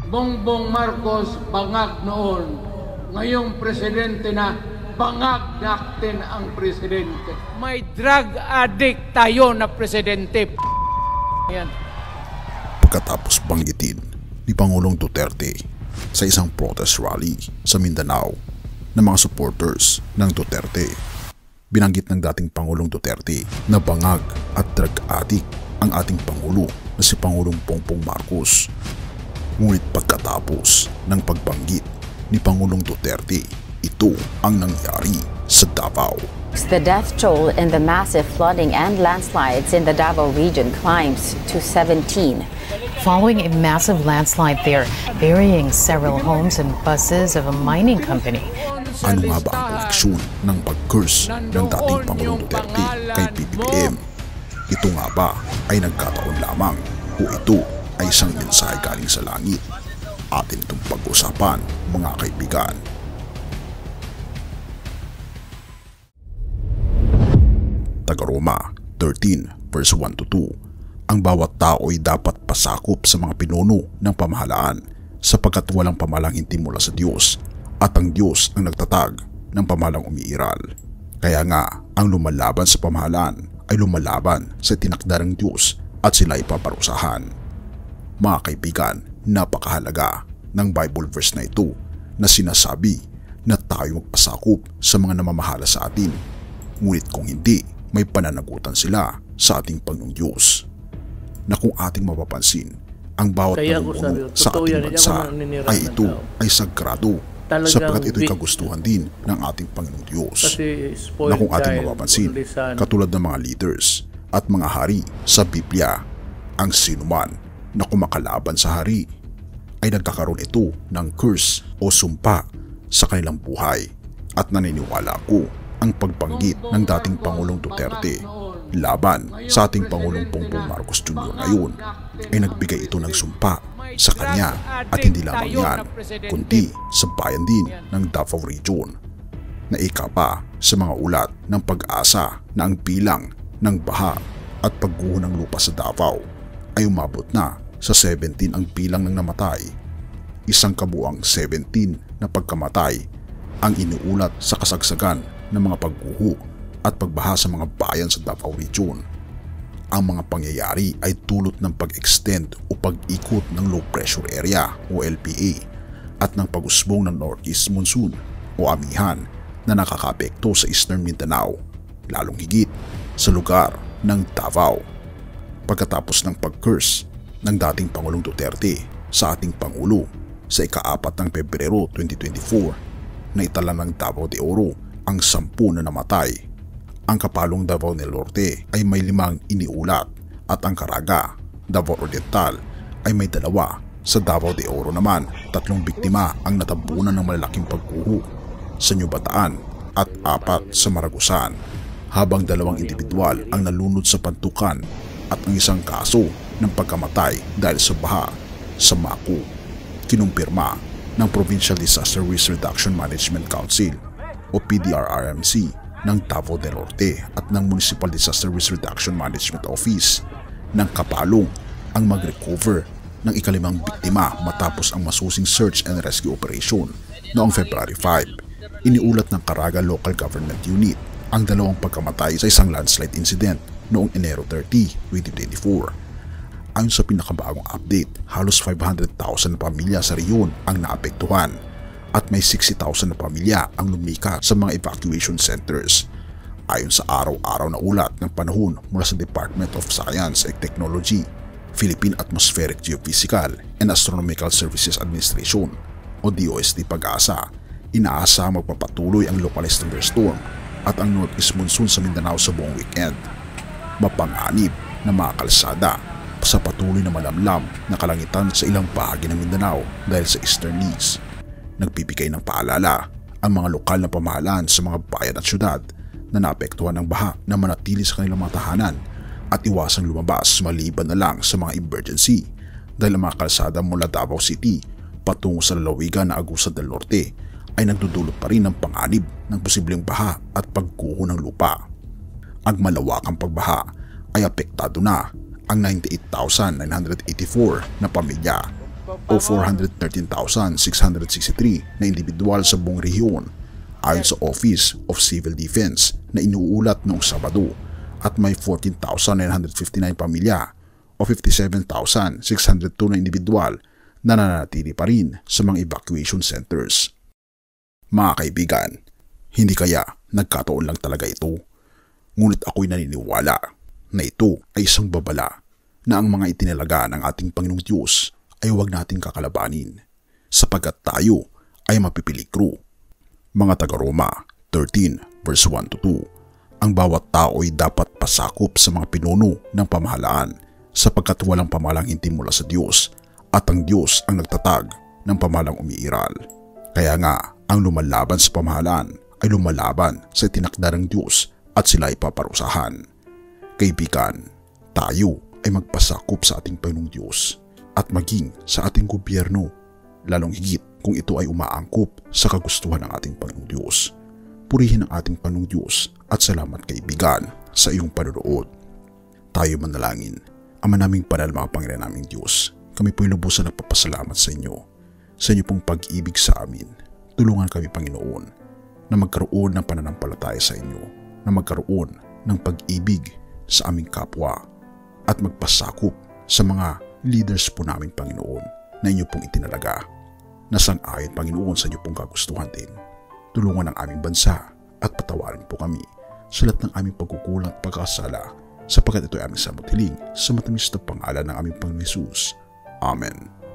Bongbong Marcos bangag noon, ngayong presidente na bangag natin ang presidente. May drug addict tayo na presidente. Yan. Pagkatapos banggitin ni Pangulong Duterte sa isang protest rally sa Mindanao ng mga supporters ng Duterte, binanggit ng dating Pangulong Duterte na bangag at drug addict ang ating Pangulo na si Pangulong Bongbong Marcos. Ngunit pagkatapos ng pagbanggit ni Pangulong Duterte, ito ang nangyari sa Davao. The death toll in the massive flooding and landslides in the Davao region climbs to 17. Following a massive landslide there, burying several homes and buses of a mining company. Ano nga ba ang koneksyon ng pag-curse ng dating Pangulong Duterte kay PBBM? Ito nga ba ay nagkataon lamang o ito ay isang mensahe galing sa langit? Atin itong pag-usapan, mga kaibigan. Taga-Roma 13 verse 1 to 2. Ang bawat tao ay dapat pasakop sa mga pinuno ng pamahalaan sapagkat walang pamahalang hindi mula sa Diyos at ang Diyos ang nagtatag ng pamahalang umiiral. Kaya nga, ang lumalaban sa pamahalaan ay lumalaban sa tinakda ng Diyos at sila ipaparusahan. Mga kaibigan, napakahalaga ng Bible verse na ito na sinasabi na tayo magpasakop sa mga namamahala sa atin. Ngunit kung hindi, may pananagutan sila sa ating Panginoong Diyos. Na kung ating mapapansin, ang bawat namumuno sa ating bansa ay ito ay sagrado sapagkat ito'y kagustuhan din ng ating Panginoong Diyos. Na kung ating mapapansin, katulad ng mga leaders at mga hari sa Biblia, ang sinuman na kumakalaban sa hari ay nagkakaroon ito ng curse o sumpa sa kanilang buhay. At naniniwala ko ang pagbanggit ng dating Pangulong Duterte laban sa ating Pangulong Bongbong Marcos Jr. ngayon ay nagbigay ito ng sumpa sa kanya at hindi lamang yan kundi sa bayan din ng Davao Region na ika pa sa mga ulat ng Pag-asa na ang bilang ng baha at pagguho ng lupa sa Davao ay umabot na sa 17 ang bilang ng namatay. Isang kabuang 17 na pagkamatay ang iniulat sa kasagsagan ng mga pagguho at pagbaha sa mga bayan sa Davao Region. Ang mga pangyayari ay dulot ng pag-extend o pag-ikot ng low pressure area o LPA at ng pag-usbong ng northeast monsoon o amihan na nakakaapekto sa Eastern Mindanao, lalong higit sa lugar ng Davao. Pagkatapos ng pag-curse ng dating Pangulong Duterte sa ating Pangulo sa ika-4 ng Pebrero 2024 na itala ng Davao de Oro ang 10 na namatay. Ang kapalong Davao del Norte ay may 5 iniulat at ang Caraga, Davao Oriental ay may 2. Sa Davao de Oro naman, 3 biktima ang natabunan ng malalaking pagguho sa New Bataan at 4 sa Maragusan, habang 2 individual ang nalunod sa pantukan at ang 1 kaso ng pagkamatay dahil sa baha sa Maco. Kinumpirma ng Provincial Disaster Risk Reduction Management Council o PDRRMC ng Davao del Norte at ng Municipal Disaster Risk Reduction Management Office ng Kapalong ang mag-recover ng ika-5 biktima matapos ang masusing search and rescue operation noong February 5. Iniulat ng Caraga Local Government Unit ang 2 pagkamatay sa isang landslide incident noong Enero 30, 2024. Ayon sa pinakabagong update, halos 500,000 na pamilya sa reyon ang naapektuhan at may 60,000 na pamilya ang lumikat sa mga evacuation centers. Ayon sa araw-araw na ulat ng panahon mula sa Department of Science and Technology, Philippine Atmospheric Geophysical and Astronomical Services Administration o DOST Pag-asa, inaasa magpapatuloy ang localized thunderstorm at ang northeast monsoon sa Mindanao sa buong weekend. Mapanganib na mga kalsada sa patuloy na malamlam na kalangitan sa ilang bahagi ng Mindanao dahil sa easterlies. Nagbibigay ng paalala ang mga lokal na pamahalaan sa mga bayan at syudad na naapektuhan ng baha na manatili sa kanilang mga tahanan at iwasang lumabas maliban na lang sa mga emergency dahil ang mga kalsada mula Davao City patungo sa lalawigan na Agusan del Norte ay nagdudulot pa rin ng panganib ng posibleng baha at pagguho ng lupa. Ang malawakang pagbaha ay apektado na ang 98,984 na pamilya o 413,663 na individual sa buong rehiyon ayon sa Office of Civil Defense na inuulat noong Sabado, at may 14,959 pamilya o 57,602 na individual na nananatili pa rin sa mga evacuation centers. Mga kaibigan, hindi kaya nagkataon lang talaga ito? Ngunit ako'y naniniwala na ito ay isang babala na ang mga itinalaga ng ating Panginoong Diyos ay huwag nating kakalabanin sapagkat tayo ay mapipiligro. Mga taga-Roma 13 verse 1-2, ang bawat tao ay dapat pasakop sa mga pinuno ng pamahalaan sapagkat walang pamahalang hindi mula sa Diyos at ang Diyos ang nagtatag ng pamahalang umiiral. Kaya nga, ang lumalaban sa pamahalaan ay lumalaban sa itinakda ng Diyos at sila ay paparusahan. Kaibigan, tayo ay magpasakop sa ating Panginoong Diyos at maging sa ating gobyerno, lalong higit kung ito ay umaangkop sa kagustuhan ng ating Panginoong Diyos. Purihin ang ating Panginoong Diyos at salamat kaibigan sa iyong panonood. Tayo manalangin. Ama naming banal, mga Panginoon naming Diyos, kami po'y lubusan nagpapasalamat sa inyo pong pag-ibig sa amin. Tulungan kami, Panginoon, na magkaroon ng pananampalataya sa inyo, na magkaroon ng pag-ibig sa aming kapwa at magpasakop sa mga leaders po namin, Panginoon, na inyo pong itinalaga, na sang-ayon, Panginoon, sa inyo pong kagustuhan din. Tulungan ang aming bansa at patawarin po kami sa lahat ng aming pagkukulang at pagkasala, sapagkat ito ay aming samot hiling sa matamis na pangalan ng aming Panginoon Hesus. Amen.